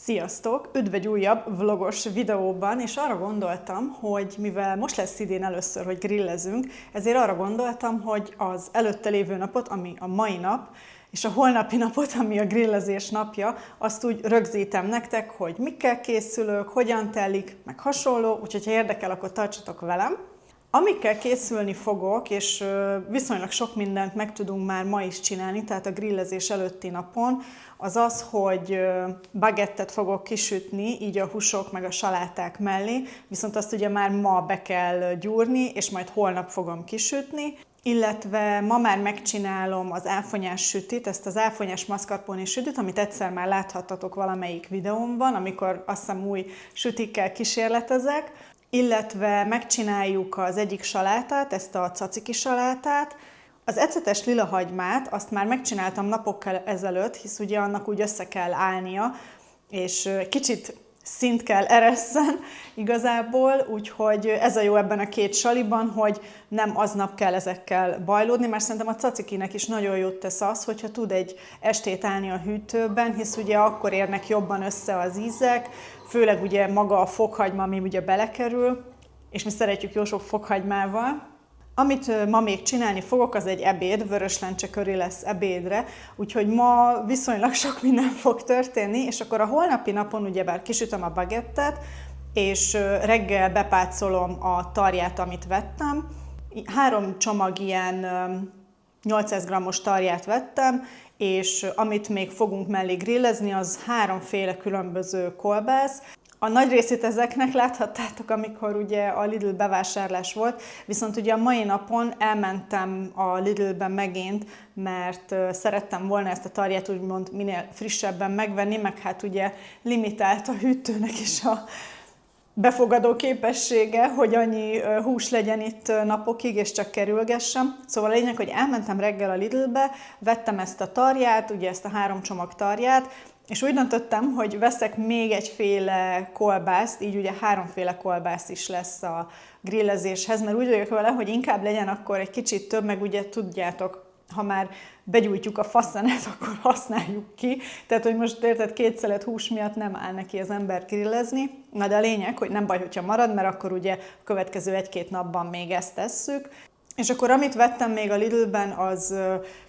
Sziasztok! Üdv egy újabb vlogos videóban, és arra gondoltam, hogy mivel most lesz idén először, hogy grillezünk, ezért arra gondoltam, hogy az előtte lévő napot, ami a mai nap, és a holnapi napot, ami a grillezés napja, azt úgy rögzítem nektek, hogy mikkel készülök, hogyan telik, meg hasonló, úgyhogy ha érdekel, akkor tartsatok velem. Amikkel készülni fogok, és viszonylag sok mindent meg tudunk már ma is csinálni, tehát a grillezés előtti napon, az az, hogy bagettet fogok kisütni, így a húsok meg a saláták mellé, viszont azt ugye már ma be kell gyúrni, és majd holnap fogom kisütni. Illetve ma már megcsinálom az áfonyás sütit, ezt az áfonyás mascarpone sütit, amit egyszer már láthattatok valamelyik videómban, amikor azt hiszem új sütikkel kísérletezek. Illetve megcsináljuk az egyik salátát, ezt a tzatziki salátát. Az ecetes lilahagymát azt már megcsináltam napokkal ezelőtt, hisz ugye annak úgy össze kell állnia, és kicsit szint kell eresszen igazából, úgyhogy ez a jó ebben a két saliban, hogy nem aznap kell ezekkel bajlódni, mert szerintem a caczikinek is nagyon jót tesz az, hogyha tud egy estét állni a hűtőben, hisz ugye akkor érnek jobban össze az ízek, főleg ugye maga a fokhagyma, ami ugye belekerül, és mi szeretjük jó sok fokhagymával. Amit ma még csinálni fogok, az egy ebéd, vöröslencse curry lesz ebédre, úgyhogy ma viszonylag sok minden fog történni, és akkor a holnapi napon ugyebár kisütöm a bagettet, és reggel bepácolom a tarját, amit vettem. 3 csomag ilyen 800 g-os tarját vettem, és amit még fogunk mellé grillezni, az 3 féle különböző kolbász. A nagy részét ezeknek láthattátok, amikor ugye a Lidl bevásárlás volt, viszont ugye a mai napon elmentem a Lidlben megint, mert szerettem volna ezt a tarját úgymond minél frissebben megvenni, meg hát ugye limitált a hűtőnek is a befogadó képessége, hogy annyi hús legyen itt napokig, és csak kerülgessem. Szóval a lényeg, hogy elmentem reggel a Lidlbe, vettem ezt a tarját, ugye ezt a 3 csomag tarját, és úgy döntöttem, hogy veszek még egyféle kolbászt, így ugye 3 féle kolbász is lesz a grillezéshez, mert úgy vagyok vele, hogy inkább legyen akkor egy kicsit több, meg ugye tudjátok, ha már begyújtjuk a faszenet, akkor használjuk ki. Tehát, hogy most érted, 2 szelet hús miatt nem áll neki az ember grillezni. Na de a lényeg, hogy nem baj, hogyha marad, mert akkor ugye a következő 1-2 napban még ezt tesszük. És akkor amit vettem még a Lidlben, az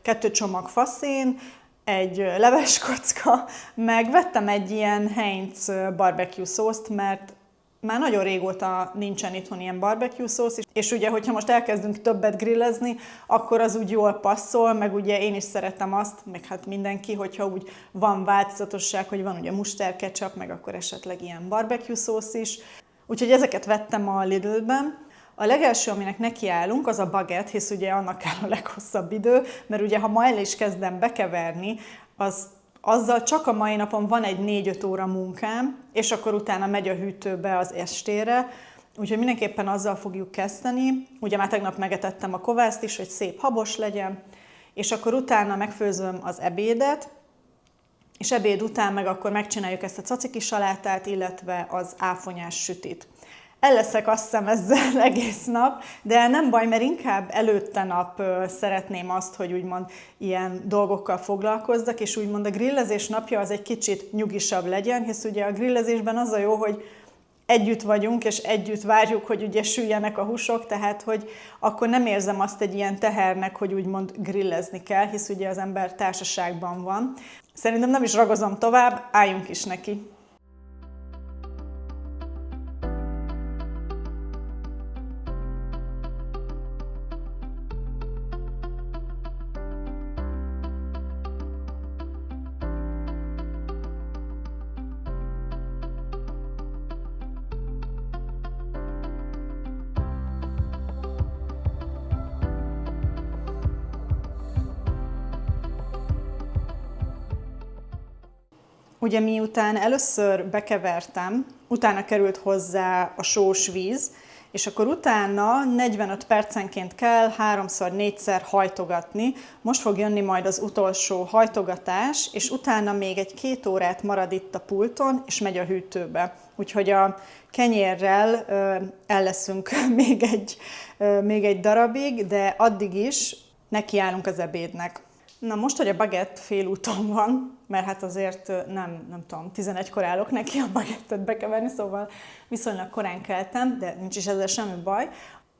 2 csomag faszén, egy leveskocka, meg vettem egy ilyen Heinz barbecue szószt, mert már nagyon régóta nincsen itthon ilyen barbecue szósz, és ugye, hogyha most elkezdünk többet grillezni, akkor az úgy jól passzol, meg ugye én is szeretem azt, meg hát mindenki, hogyha úgy van változatosság, hogy van ugye muster, ketchup, meg akkor esetleg ilyen barbecue szósz is. Úgyhogy ezeket vettem a Lidlben. A legelső, aminek nekiállunk, az a baguette, hisz ugye annak kell a leghosszabb idő, mert ugye ha ma el is kezdem bekeverni, azzal csak a mai napon van egy 4-5 óra munkám, és akkor utána megy a hűtőbe az estére, úgyhogy mindenképpen azzal fogjuk kezdeni. Ugye már tegnap megetettem a kovászt is, hogy szép habos legyen, és akkor utána megfőzöm az ebédet, és ebéd után meg akkor megcsináljuk ezt a tzatziki salátát, illetve az áfonyás sütit. El leszek azt hiszem ezzel egész nap, de nem baj, mert inkább előtte nap szeretném azt, hogy úgymond ilyen dolgokkal foglalkozzak, és úgymond a grillezés napja az egy kicsit nyugisabb legyen, hisz ugye a grillezésben az a jó, hogy együtt vagyunk, és együtt várjuk, hogy ugye süljenek a húsok, tehát hogy akkor nem érzem azt egy ilyen tehernek, hogy úgymond grillezni kell, hisz ugye az ember társaságban van. Szerintem nem is ragozom tovább, álljunk is neki! Ugye miután először bekevertem, utána került hozzá a sós víz, és akkor utána 45 percenként kell 3-4-szer hajtogatni. Most fog jönni majd az utolsó hajtogatás, és utána még egy 2 órát marad itt a pulton, és megy a hűtőbe. Úgyhogy a kenyérrel el leszünk még egy darabig, de addig is nekiállunk az ebédnek. Na most, hogy a bagett félúton van, mert hát azért nem tudom, 11-kor állok neki a bagettet bekeverni, szóval viszonylag korán keltem, de nincs is ezzel semmi baj.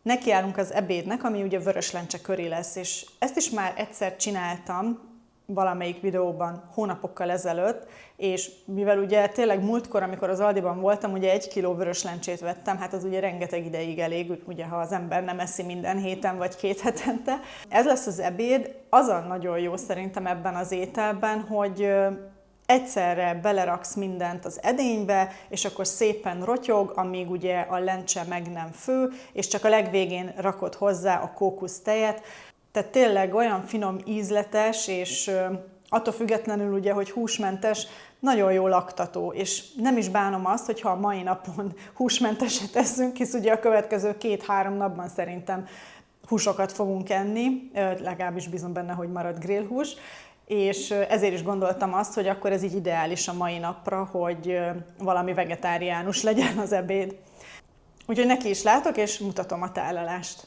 Nekiállunk az ebédnek, ami ugye vörös lencse köré lesz, és ezt is már egyszer csináltam, valamelyik videóban hónapokkal ezelőtt, és mivel ugye tényleg múltkor, amikor az Aldiban voltam, ugye 1 kiló vörös lencsét vettem, hát az ugye rengeteg ideig elég, ugye ha az ember nem eszi minden héten vagy 2 hetente. Ez lesz az ebéd, az a nagyon jó szerintem ebben az ételben, hogy egyszerre beleraksz mindent az edénybe, és akkor szépen rotyog, amíg ugye a lencse meg nem fő, és csak a legvégén rakod hozzá a kókusztejet. Tehát tényleg olyan finom, ízletes, és attól függetlenül ugye, hogy húsmentes, nagyon jó laktató, és nem is bánom azt, hogyha a mai napon húsmenteset eszünk, hisz ugye a következő 2-3 napban szerintem húsokat fogunk enni, legalábbis bízom benne, hogy marad grillhús, és ezért is gondoltam azt, hogy akkor ez így ideális a mai napra, hogy valami vegetáriánus legyen az ebéd. Úgyhogy neki is látok, és mutatom a tálalást.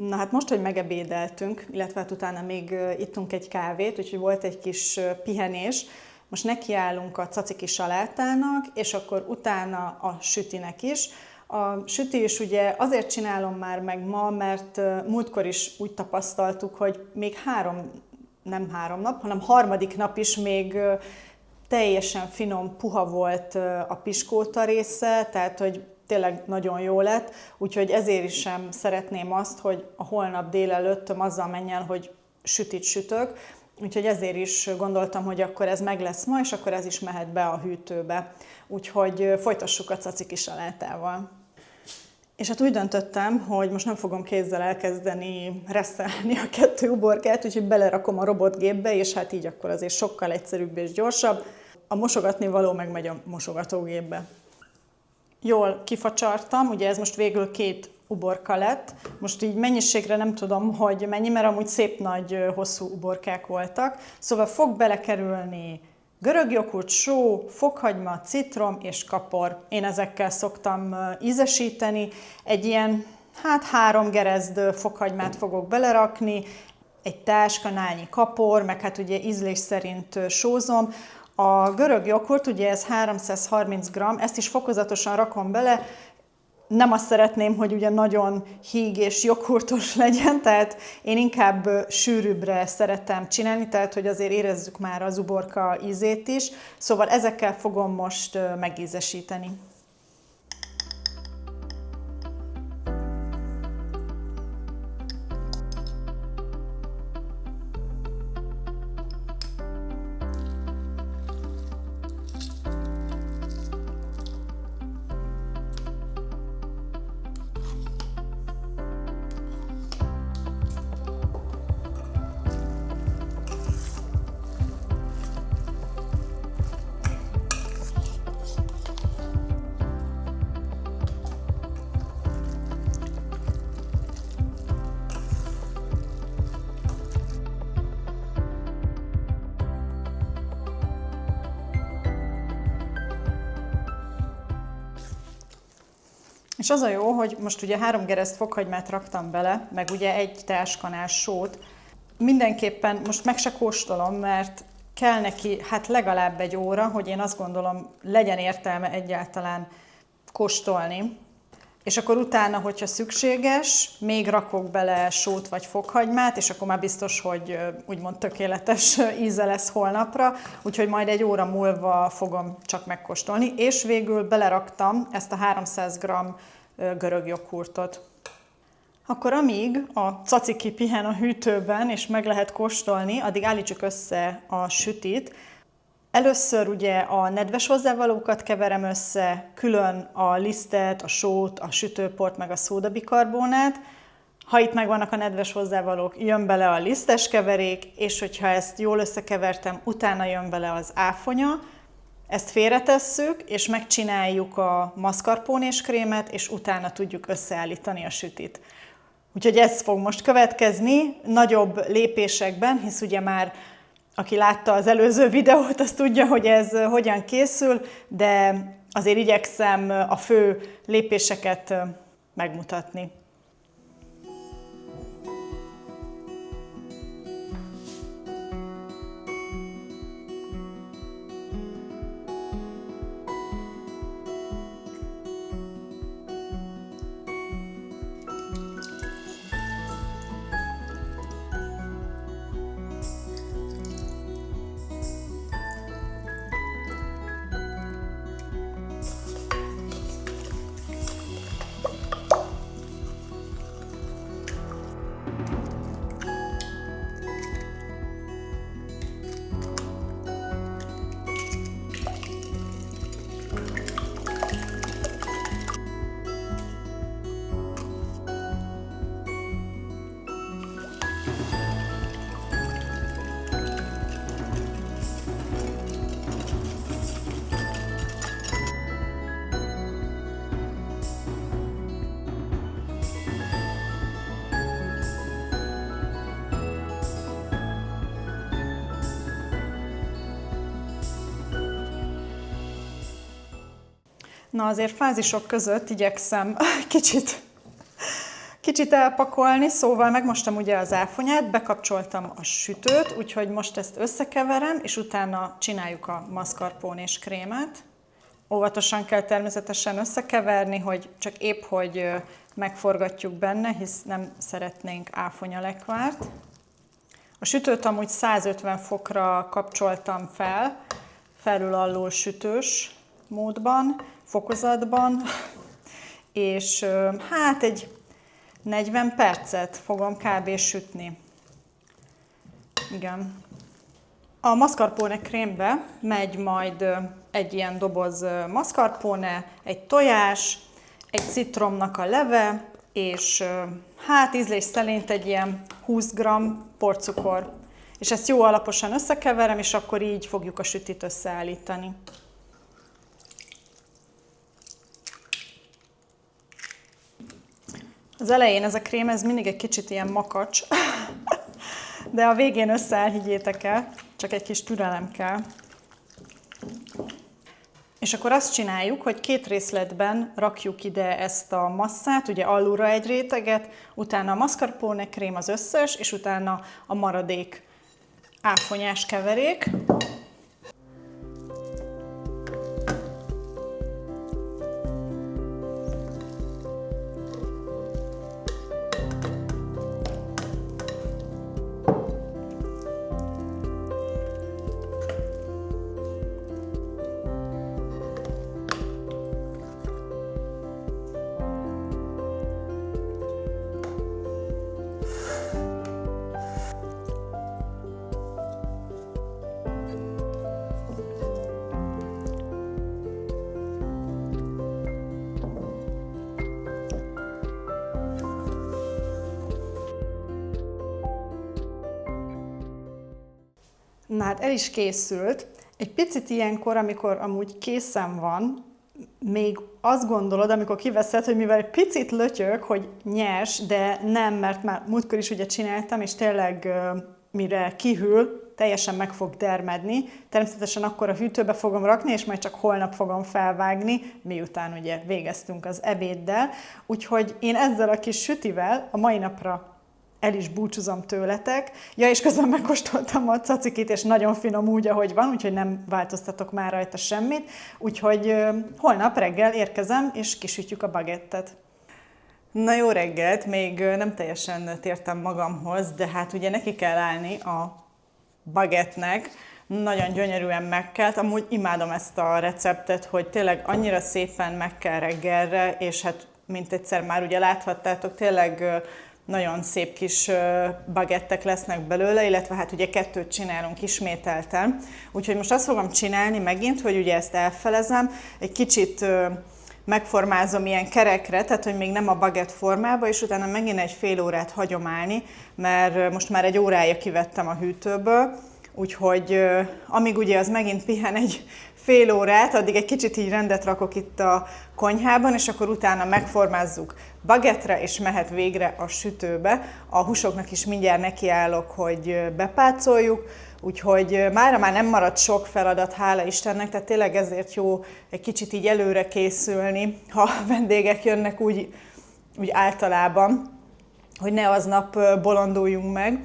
Na hát most, hogy megebédeltünk, illetve hát utána még ittunk egy kávét, úgyhogy volt egy kis pihenés, most nekiállunk a caciki salátának, és akkor utána a sütinek is. A süti is ugye azért csinálom már meg ma, mert múltkor is úgy tapasztaltuk, hogy még nem három nap, hanem harmadik nap is még teljesen finom, puha volt a piskóta része, tehát hogy tényleg nagyon jó lett, úgyhogy ezért is sem szeretném azt, hogy a holnap délelőttöm azzal menjen, hogy sütit sütök, úgyhogy ezért is gondoltam, hogy akkor ez meg lesz ma, és akkor ez is mehet be a hűtőbe. Úgyhogy folytassuk a caciki salátával. És hát úgy döntöttem, hogy most nem fogom kézzel elkezdeni reszelni a 2 uborkát, úgyhogy belerakom a robotgépbe, és hát így akkor azért sokkal egyszerűbb és gyorsabb. A mosogatni való meg megy a mosogatógépbe. Jól kifacsartam, ugye ez most végül 2 uborka lett. Most így mennyiségre nem tudom, hogy mennyi, mert amúgy szép nagy, hosszú uborkák voltak. Szóval fog belekerülni görög joghurt, só, fokhagyma, citrom és kapor. Én ezekkel szoktam ízesíteni. Egy ilyen, 3 gerezd fokhagymát fogok belerakni, egy táskanálnyi kapor, meg hát ugye ízlés szerint sózom. A görög joghurt, ugye ez 330 g, ezt is fokozatosan rakom bele. Nem azt szeretném, hogy ugye nagyon híg és joghurtos legyen, tehát én inkább sűrűbbre szeretem csinálni, tehát hogy azért érezzük már az uborka ízét is. Szóval ezekkel fogom most megízesíteni. És az a jó, hogy most ugye 3 gereszt fokhagymát raktam bele, meg ugye 1 teáskanál sót. Mindenképpen most meg se kóstolom, mert kell neki hát legalább 1 óra, hogy én azt gondolom, legyen értelme egyáltalán kóstolni. És akkor utána, hogyha szükséges, még rakok bele sót vagy fokhagymát, és akkor már biztos, hogy úgymond tökéletes íze lesz holnapra, úgyhogy majd 1 óra múlva fogom csak megkóstolni, és végül beleraktam ezt a 300 g görög joghurtot. Akkor amíg a caciki pihen a hűtőben, és meg lehet kóstolni, addig állítsuk össze a sütit. Először ugye a nedves hozzávalókat keverem össze, külön a lisztet, a sót, a sütőport, meg a szódabikarbónát. Ha itt megvannak a nedves hozzávalók, jön bele a lisztes keverék, és hogyha ezt jól összekevertem, utána jön bele az áfonya. Ezt félretesszük, és megcsináljuk a mascarpónés krémet, és utána tudjuk összeállítani a sütit. Úgyhogy ez fog most következni nagyobb lépésekben, hisz ugye már aki látta az előző videót, az tudja, hogy ez hogyan készül, de azért igyekszem a fő lépéseket megmutatni. Na azért fázisok között igyekszem kicsit elpakolni, szóval megmostam ugye az áfonyát, bekapcsoltam a sütőt, úgyhogy most ezt összekeverem, és utána csináljuk a mascarpónés krémet. Óvatosan kell természetesen összekeverni, hogy csak épp hogy megforgatjuk benne, hisz nem szeretnénk áfonyalekvárt. A sütőt amúgy 150 fokra kapcsoltam fel, felül-alul sütős módban, fokozatban, és hát egy 40 percet fogom kb. Sütni. Igen. A mascarpone krémbe megy majd egy ilyen doboz mascarpone, egy tojás, egy citromnak a leve, és hát ízlés szerint egy ilyen 20 g porcukor. És ezt jó alaposan összekeverem, és akkor így fogjuk a sütit összeállítani. Az elején ez a krém, ez mindig egy kicsit ilyen makacs, de a végén összeáll, higgyétek el, csak egy kis türelem kell. És akkor azt csináljuk, hogy 2 részletben rakjuk ide ezt a masszát, ugye alulra egy réteget, utána a mascarpone krém az összes, és utána a maradék áfonyás keverék. Na hát el is készült. Egy picit ilyenkor, amikor amúgy készen van, még azt gondolod, amikor kiveszed, hogy mivel egy picit lötyög, hogy nyers, de nem, mert már múltkor is ugye csináltam, és tényleg mire kihűl, teljesen meg fog dermedni. Természetesen akkor a hűtőbe fogom rakni, és majd csak holnap fogom felvágni, miután ugye végeztünk az ebéddel. Úgyhogy én ezzel a kis sütivel a mai napra el is búcsúzom tőletek. Ja, és közben megkóstoltam a cacikit, és nagyon finom úgy, ahogy van, úgyhogy nem változtatok már rajta semmit. Úgyhogy holnap reggel érkezem, és kisütjük a bagettet. Na jó reggelt, még nem teljesen tértem magamhoz, de hát ugye neki kell állni a bagettnek. Nagyon gyönyörűen megkelt, amúgy imádom ezt a receptet, hogy tényleg annyira szépen megkel reggelre, és hát mint egyszer már ugye láthattátok, tényleg nagyon szép kis bagettek lesznek belőle, illetve hát ugye 2 csinálunk ismételten. Úgyhogy most azt fogom csinálni megint, hogy ugye ezt elfelezem, egy kicsit megformázom ilyen kerekre, tehát hogy még nem a bagett formába, és utána megint egy fél órát hagyom állni, mert most már egy órája kivettem a hűtőből, úgyhogy amíg ugye az megint pihen egy fél órát, addig egy kicsit így rendet rakok itt a konyhában, és akkor utána megformázzuk bagettre, és mehet végre a sütőbe. A húsoknak is mindjárt nekiállok, hogy bepácoljuk, úgyhogy mára már nem maradt sok feladat, hála Istennek, tehát tényleg ezért jó egy kicsit így előre készülni, ha vendégek jönnek úgy általában, hogy ne aznap bolonduljunk meg.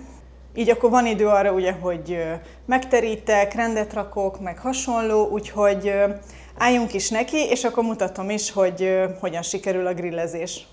Így akkor van idő arra ugye, hogy megterítek, rendet rakok, meg hasonló, úgyhogy álljunk is neki, és akkor mutatom is, hogy hogyan sikerül a grillezés.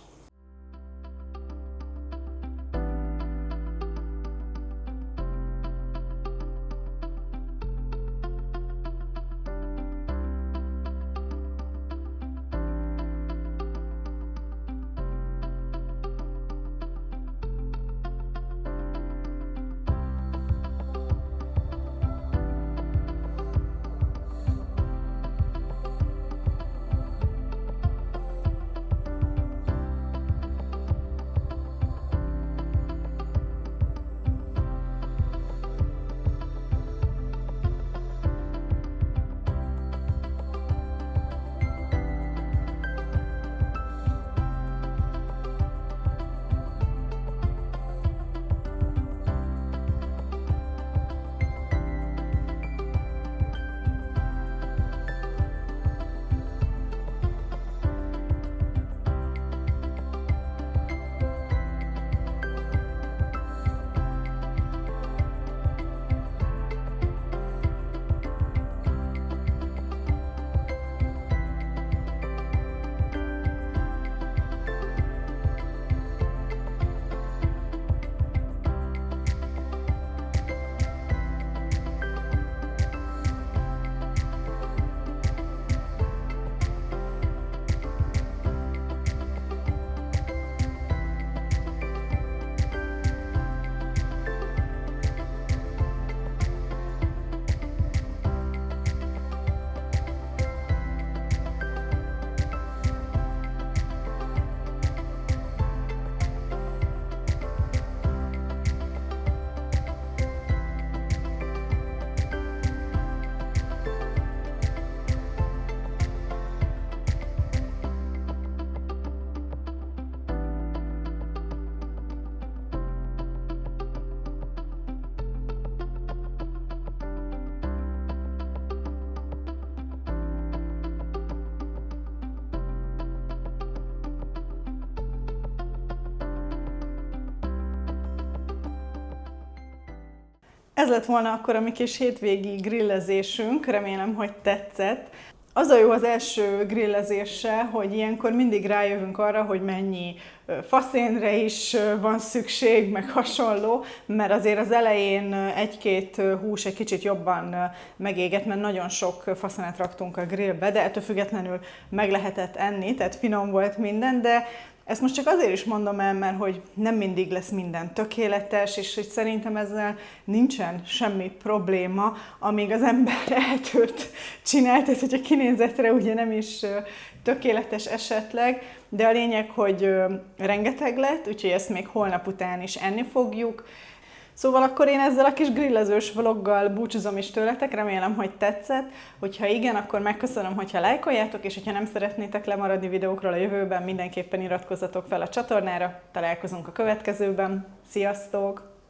Ez lett volna akkor a mi kis hétvégi grillezésünk, remélem, hogy tetszett. Az a jó az első grillezéssel, hogy ilyenkor mindig rájövünk arra, hogy mennyi faszénre is van szükség, meg hasonló, mert azért az elején egy-két hús egy kicsit jobban megégett, mert nagyon sok faszénet raktunk a grillbe, de ettől függetlenül meg lehetett enni, tehát finom volt minden, de ezt most csak azért is mondom el, mert hogy nem mindig lesz minden tökéletes, és hogy szerintem ezzel nincsen semmi probléma, amíg az ember eltört csinál, tehát hogy a kinézetre ugye nem is tökéletes esetleg, de a lényeg, hogy rengeteg lett, úgyhogy ezt még holnap után is enni fogjuk. Szóval akkor én ezzel a kis grillezős vloggal búcsúzom is tőletek, remélem, hogy tetszett. Hogyha igen, akkor megköszönöm, hogyha lájkoljátok, és hogyha nem szeretnétek lemaradni videókról a jövőben, mindenképpen iratkozzatok fel a csatornára. Találkozunk a következőben. Sziasztok!